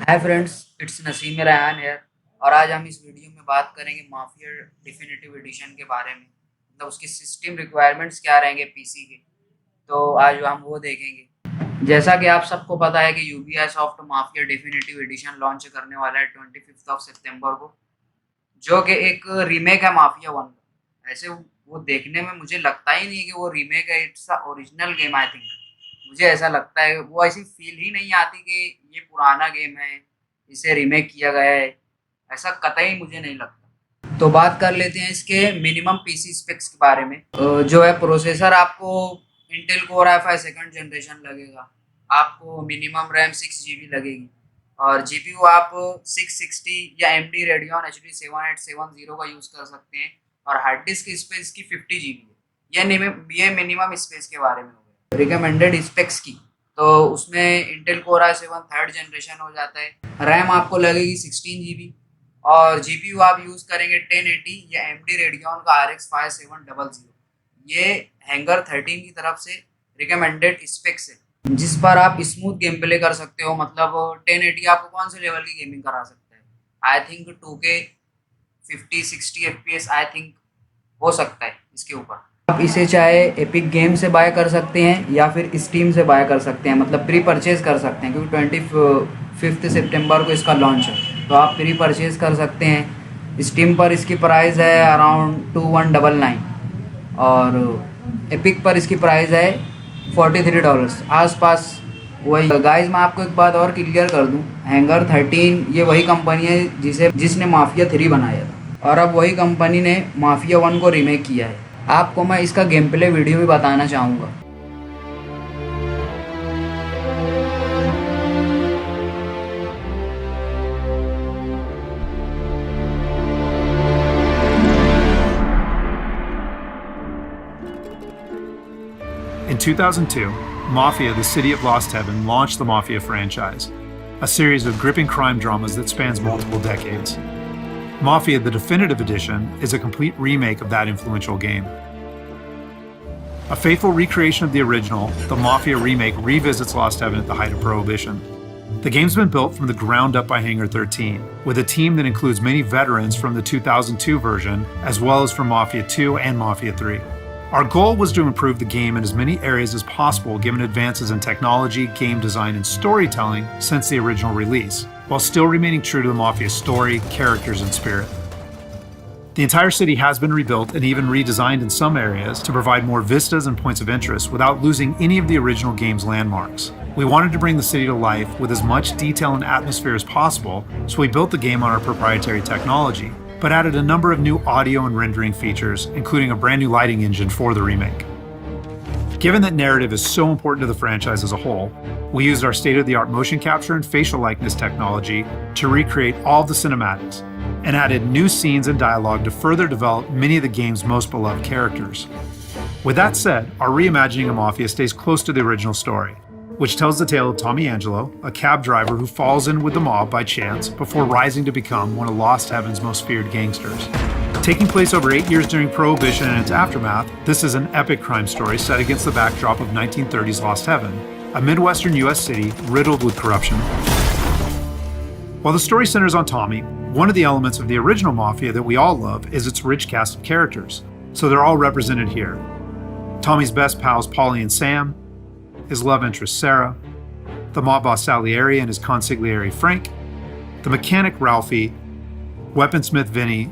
Hi friends, it's Naseem Ryan है। और आज हम इस वीडियो में बात करेंगे माफिया डिफिनिटिव एडिशन के बारे में, मतलब उसकी सिस्टम रिक्वायरमेंट्स क्या रहेंगे पीसी के। तो आज हम वो देखेंगे। जैसा कि आप सबको पता है कि Ubisoft mafia definitive edition launch करने वाला है 25 को, जो कि एक रीमेक है माफिया वन का। ऐसे वो देखने में मुझे लगता ही नहीं कि वो रीमेक है, it's a original game I think. मुझे ऐसा लगता है, वो ऐसी फील ही नहीं आती कि ये पुराना गेम है, इसे रीमेक किया गया है। ऐसा कतई मुझे नहीं लगता। तो बात कर लेते हैं इसके मिनिमम पीसी स्पेक्स के बारे में। जो है प्रोसेसर आपको Intel core i5 second generation लगेगा। आपको मिनिमम रैम 6 GB लगेगी। और जीपीयू आप 660 या एमडी रेडियन HD 7870 का यूज़ कर सकते हैं। और हार्ड डिस्क स्पेस की 50 GB है। ये मिनिमम स्पेस के बारे में हो गया। रिकमेंडेड स्पेक्स की, तो उसमें Intel core i7 third generation हो जाता है। रैम आपको लगेगी 16 GB। और जीपीयू आप यूज़ करेंगे 1080 या एमडी रेडियन का RX 5700। ये हैंगर 13 की तरफ से रिकमेंडेड स्पेक्स है, जिस पर आप स्मूथ गेम प्ले कर सकते हो। मतलब 1080 आपको कौन से लेवल की गेमिंग करा सकता है? I think 2K 50-60 FPS I think हो सकता है इसके ऊपर। आप इसे चाहे एपिक गेम से बाय कर सकते हैं या फिर स्टीम से बाय कर सकते हैं, मतलब प्री परचेज कर सकते हैं, क्योंकि 25 सितंबर को इसका लॉन्च है। तो आप प्री परचेज कर सकते हैं। स्टीम पर इसकी प्राइस है अराउंड 2199। और एपिक पर इसकी प्राइस है $43 आसपास। वही गाइस, मैं आपको एक बात और क्लियर कर दूं, हैंगर 13 ये वही कंपनी है जिसने माफिया 3 बनाया था, और अब वही कंपनी ने माफिया 1 को रीमेक किया है। आपको मैं इसका गेम प्ले वीडियो भी बताना चाहूँगा। In 2002, Mafia, the City of Lost Heaven, launched the Mafia franchise, a series of gripping crime dramas that spans multiple decades. Mafia, the Definitive Edition, is a complete remake of that influential game. A faithful recreation of the original, the Mafia remake revisits Lost Heaven at the height of Prohibition. The game's been built from the ground up by Hangar 13, with a team that includes many veterans from the 2002 version, as well as from Mafia 2 and Mafia 3. Our goal was to improve the game in as many areas as possible given advances in technology, game design, and storytelling since the original release, while still remaining true to the Mafia story, characters, and spirit. The entire city has been rebuilt and even redesigned in some areas to provide more vistas and points of interest without losing any of the original game's landmarks. We wanted to bring the city to life with as much detail and atmosphere as possible, so we built the game on our proprietary technology, but added a number of new audio and rendering features, including a brand new lighting engine for the remake. Given that narrative is so important to the franchise as a whole, we used our state-of-the-art motion capture and facial likeness technology to recreate all of the cinematics, and added new scenes and dialogue to further develop many of the game's most beloved characters. With that said, our reimagining of Mafia stays close to the original story, which tells the tale of Tommy Angelo, a cab driver who falls in with the mob by chance before rising to become one of Lost Heaven's most feared gangsters. Taking place over 8 years during Prohibition and its aftermath, this is an epic crime story set against the backdrop of 1930s Lost Heaven, a Midwestern US city riddled with corruption. While the story centers on Tommy, one of the elements of the original Mafia that we all love is its rich cast of characters, so they're all represented here. Tommy's best pals Paulie and Sam, his love interest Sarah, the mob boss Salieri and his consigliere Frank, the mechanic Ralphie, weaponsmith Vinny,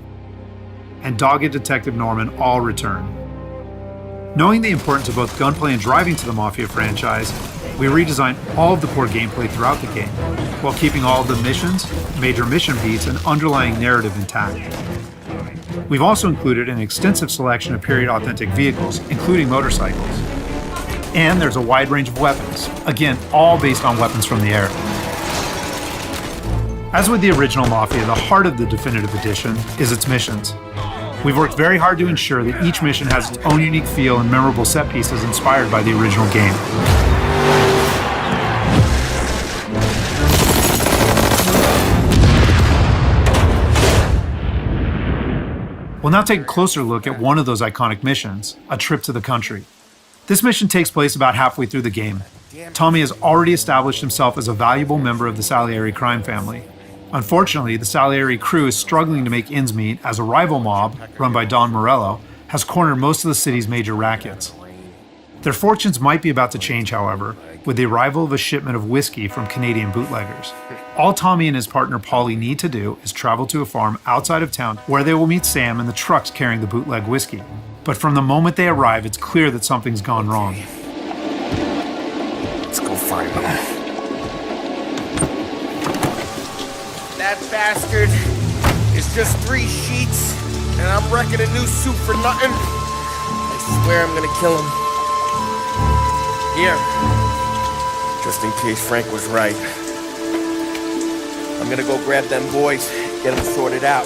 and dogged detective Norman all return. Knowing the importance of both gunplay and driving to the Mafia franchise, we redesigned all of the core gameplay throughout the game, while keeping all of the missions, major mission beats, and underlying narrative intact. We've also included an extensive selection of period-authentic vehicles, including motorcycles. And there's a wide range of weapons, again, all based on weapons from the air. As with the original Mafia, the heart of the Definitive Edition is its missions. We've worked very hard to ensure that each mission has its own unique feel and memorable set pieces inspired by the original game. We'll now take a closer look at one of those iconic missions, A Trip to the Country. This mission takes place about halfway through the game, Tommy has already established himself as a valuable member of the Salieri crime family. Unfortunately, the Salieri crew is struggling to make ends meet as a rival mob, run by Don Morello, has cornered most of the city's major rackets. Their fortunes might be about to change, however, with the arrival of a shipment of whiskey from Canadian bootleggers. All Tommy and his partner Paulie need to do is travel to a farm outside of town where they will meet Sam and the trucks carrying the bootleg whiskey. But from the moment they arrive, it's clear that something's gone wrong. Let's go find them. That bastard is just 3 sheets, and I'm wrecking a new suit for nothing. I swear I'm gonna kill him. Here, just in case Frank was right. I'm gonna go grab them boys, get them sorted out.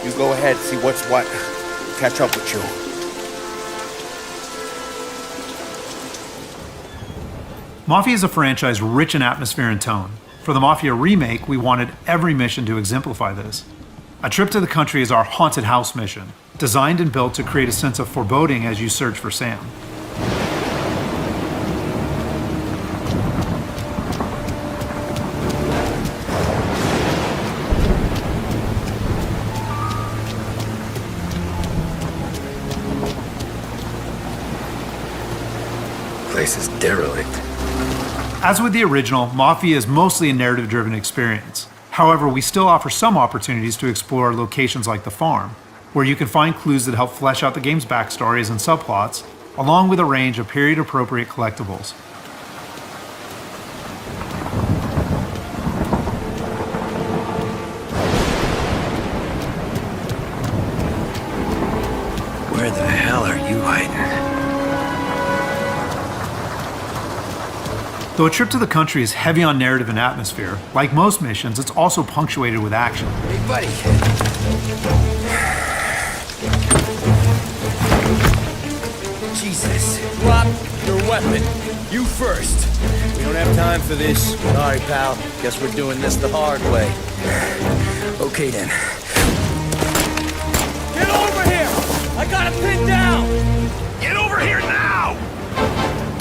You go ahead, see what's what. Catch up with you. Mafia is a franchise rich in atmosphere and tone. For the Mafia remake, we wanted every mission to exemplify this. A Trip to the Country is our haunted house mission, designed and built to create a sense of foreboding as you search for Sam. Place is derelict. As with the original, Mafia is mostly a narrative-driven experience. However, we still offer some opportunities to explore locations like the farm, where you can find clues that help flesh out the game's backstories and subplots, along with a range of period-appropriate collectibles. Where the hell are you hiding? Though A Trip to the Country is heavy on narrative and atmosphere, like most missions, it's also punctuated with action. Hey, buddy. Jesus. Drop your weapon. You first. We don't have time for this. Sorry, pal. Guess we're doing this the hard way. Okay then. Get over here! I got it pinned down! Get over here now!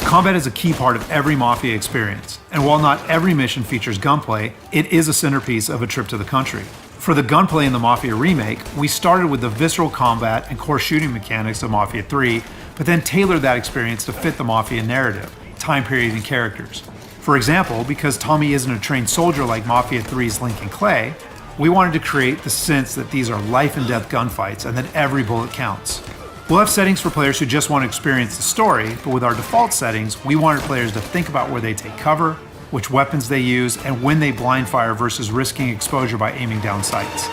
Combat is a key part of every Mafia experience, and while not every mission features gunplay, it is a centerpiece of A Trip to the Country. For the gunplay in the Mafia remake, we started with the visceral combat and core shooting mechanics of Mafia 3, but then tailored that experience to fit the Mafia narrative, time period, and characters. For example, because Tommy isn't a trained soldier like Mafia 3's Lincoln Clay, we wanted to create the sense that these are life and death gunfights and that every bullet counts. We'll have settings for players who just want to experience the story, but with our default settings, we wanted players to think about where they take cover, which weapons they use, and when they blind fire versus risking exposure by aiming down sights.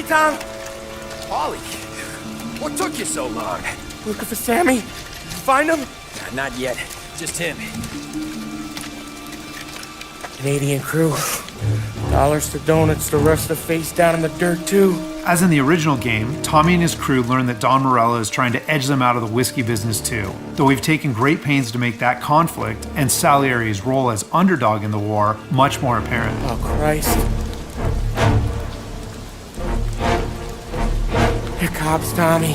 Tom? Paulie, what took you so long? Looking for Sammy? Did you find him? Not yet. Just him. Canadian crew. Dollars to donuts, the rest of face down in the dirt too. As in the original game, Tommy and his crew learn that Don Morello is trying to edge them out of the whiskey business too, though we've taken great pains to make that conflict and Salieri's role as underdog in the war much more apparent. Oh, Christ. Here cops, Tommy.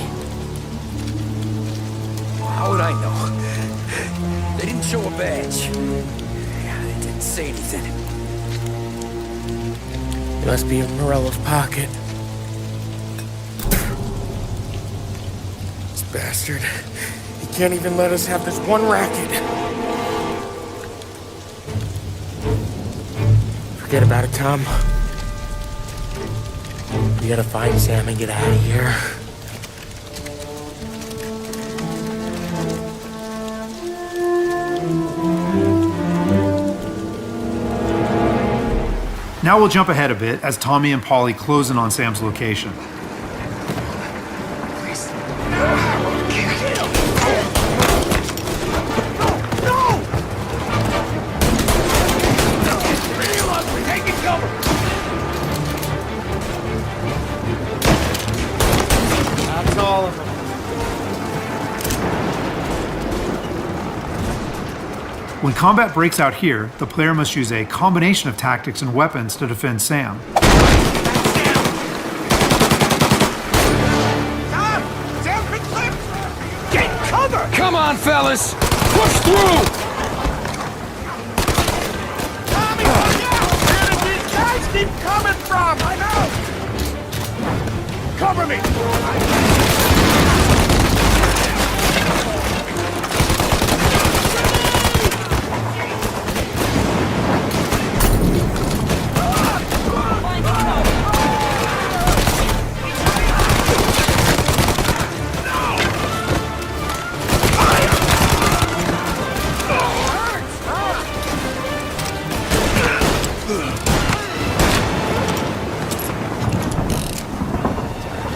How would I know? They didn't show a badge. They didn't say anything. It must be in Morello's pocket. This bastard. He can't even let us have this one racket. Forget about it, Tom. We gotta find Sam and get out of here. Now we'll jump ahead a bit as Tommy and Paulie close in on Sam's location. When combat breaks out here, the player must use a combination of tactics and weapons to defend Sam. Get cover! Come on, fellas! Push through! Tommy, look out! Where did these guys keep coming from? I know! Cover me!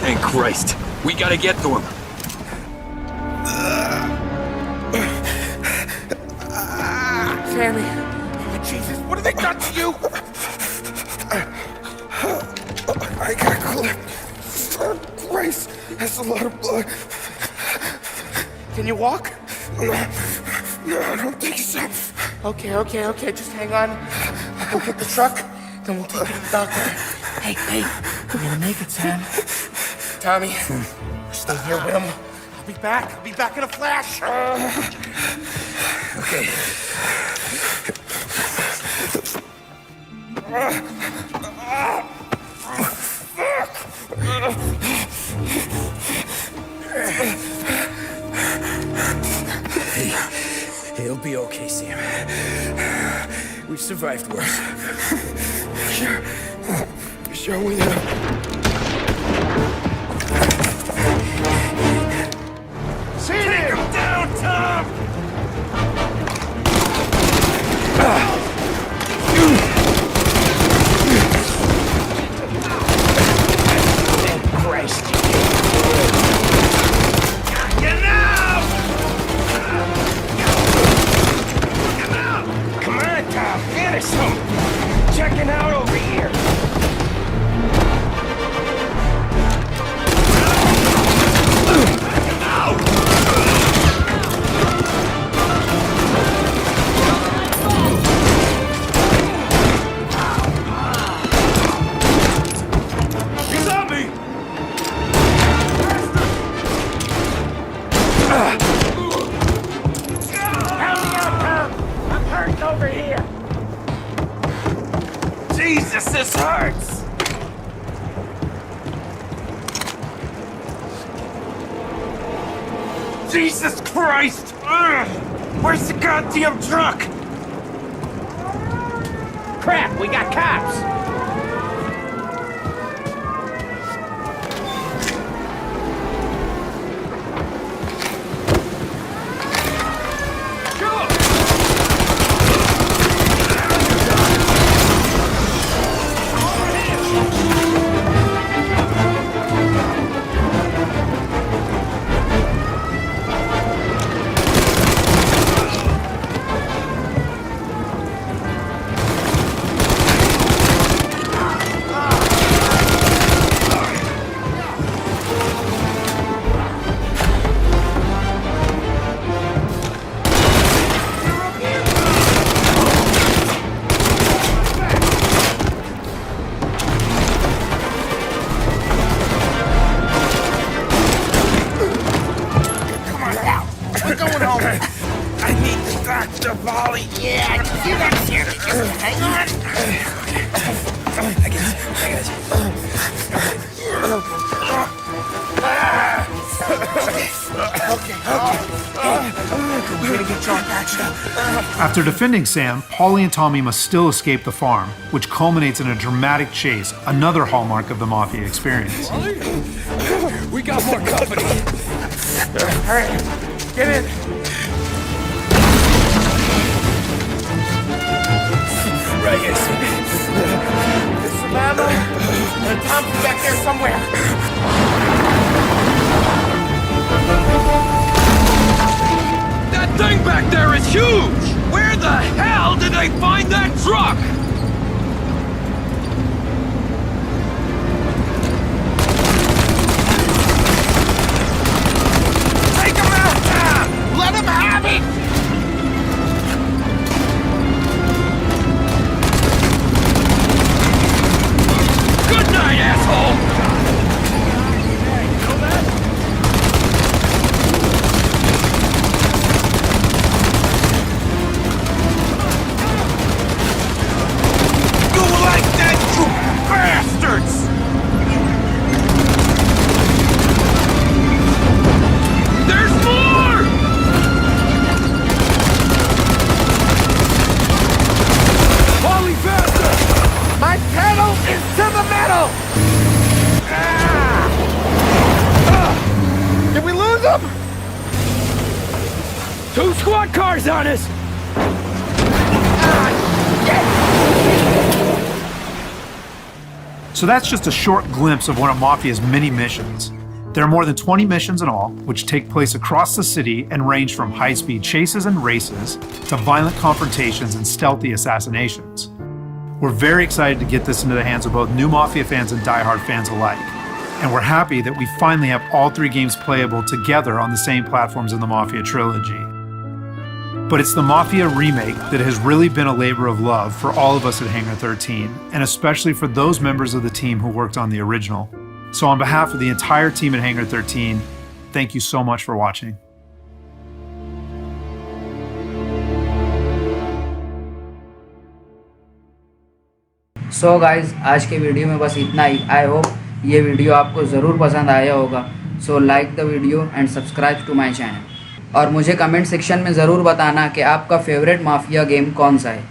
Thank Christ. We gotta get to him. Sammy, oh, Jesus, what have they done to you? I got clipped. For Christ, that's a lot of blood. Can you walk? No, I don't think so. Okay, just hang on. I'll get the truck, then we'll take you to the doctor. Hey, we're gonna make it, Sam. Tommy, stay here with him. I'll be back in a flash. Okay. Hey, it'll be okay, Sam. We've survived worse. Sure we have. Take him down, Tom! Christ. Get out! Come on, Tom, finish him! Checking out over here. Jesus, this hurts! Jesus Christ! Ugh. Where's the goddamn truck? Crap, we got cops! After defending Sam, Paulie and Tommy must still escape the farm, which culminates in a dramatic chase, another hallmark of the Mafia experience. We got more company. All right, get in. Right here, There's some ammo, and Tom's back there somewhere. That thing back there is huge! Where the hell did they find that truck? Take him out, Tom! Let him have it! SWAT car's on us! So that's just a short glimpse of one of Mafia's many missions. There are more than 20 missions in all, which take place across the city and range from high-speed chases and races to violent confrontations and stealthy assassinations. We're very excited to get this into the hands of both new Mafia fans and die-hard fans alike. And we're happy that we finally have all three games playable together on the same platforms in the Mafia trilogy. But it's the Mafia Remake that has really been a labor of love for all of us at Hangar 13, and especially for those members of the team who worked on the original. So on behalf of the entire team at Hangar 13, thank you so much for watching. So guys आज के video में बस इतना ही। I hope ये video आपको ज़रूर पसंद आया होगा। So like the video and subscribe to my channel. और मुझे कमेंट सेक्शन में ज़रूर बताना कि आपका फेवरेट माफिया गेम कौन सा है।